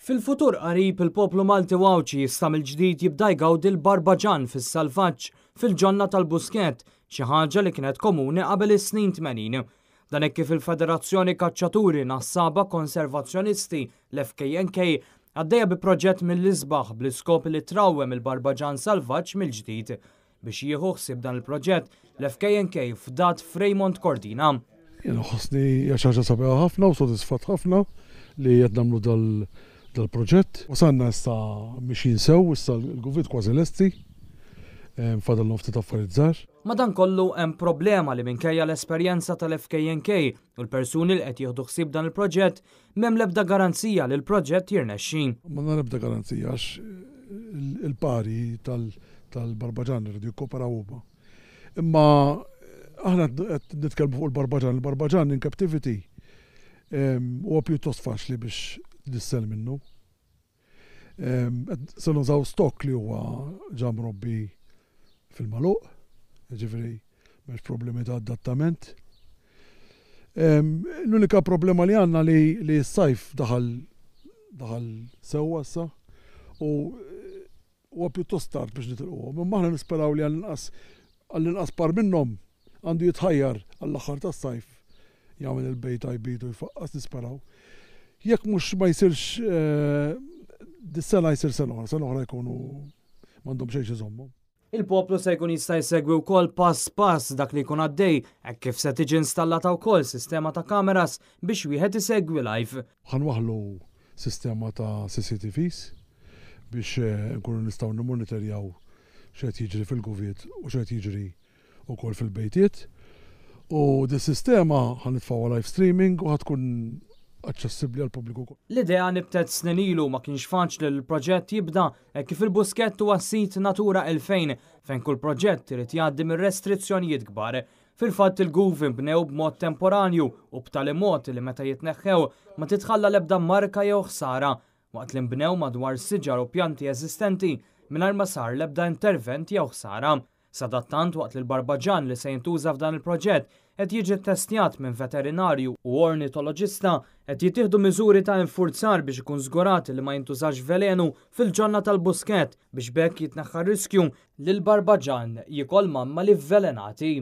Fil-futur qarib il-poplu Malti Wawċi jista' mill-ġdid jibda jgawdi l-barbaġan fis-salvaġġ fil-ġonna tal-Buskett, xi ħaġa li kienet komuni qabel is-snin 80. Dan hekk kif il-Federazzjoni Kaċċaturi Nassaba Konservazzjonisti l-FKNK għaddejja bi proġett mill-isbaħ bl-iskop li trawwem il-barbaġan salvaġġ mill-ġdid. Biex jieħu ħsieb dan il-proġett l-FKNK f'dat Fremont Cortina. Jena ħossni hija xi ħaġa sabiħa ħafna u sodisfatt ħafna li qed nagħmlu dal-proġett. Wasalna issa mixin sew, issa l-Guvern kważi lesti, fadal ftit affarijiet żgħar. Madankollu hemm problema li minkejja l-esperjenza tal-FKNK u l-persuni li qed jieħdu ħsieb dan il-proġett m'hemm l-ebda garanzija li l-proġett jirnexxi. Ma l-ebda garanzija għax il-pari tal-Barbaġan irridu jikkoperaw huma. Imma aħna qed nitkellmu fuq il-Barbaġan in captivity huwa pjuttost faċli biex dissel minnu. Se nużaw stok li huwa ġa mrobbi fil-maluq, ġifieri m'hemmx problemi ta' adattament. L-unika problema li għandna li s-sajf daħal sewwa issa u huwa pjuttost tard biex nitilquhom. Imma aħna nisperaw li għall-inqas par minnhom għandu jitħajjar għall-aħħar tas-sajf jagħmel il-bejt jbidu jfaqqas nisperaw. Jekk mhux ma jsirx dis-sena jsir sena oħra jkunu m'għandhom xejn iżommhom. Il-poplu se jkun jista' jsegwi wkoll pass pass dak li jkun għaddej hekk kif se tiġi installata wkoll sistema ta' kameras biex wieħed isegwi live. Ħanwaħħlu sistema ta' CCTVs biex nkunu nistgħu nimmonitorjaw x'qed jiġri fil-Guvern u x'qed jiġri wkoll fil-bejtiet. U dis-sistema ħanitfgħuha live streaming u ħadkun aċċessibbli għal pubbliku. L-idea nibtet snin ilu ma kienx faċli li l-proġett jibda kif il-Buskett huwa sit Natura 2000 fejn kull proġett irid jgħaddi minn restrizzjonijiet kbar. Fil-fatt il-Guvern bnew b'mod temporanju u b'tali mod li meta jitneħħew ma titħalla l-ebda marka jew ħsara waqt li nbnew madwar siġar u pjanti eżistenti mingħajr ma sar l-ebda intervent jew ħsara. Sadattant waqt li l-barbaġan li se jintuża f'dan il-proġett qed jiġi ttestjat minn veterinarju u ornitoloġista qed jittieħdu miżuri ta' infurzar biex ikun żgurat li ma jintużax velenu fil-ġonna tal-Buskett biex bekk jitneħħa riskju li l-barbaġan jikol mamma li vvelenati.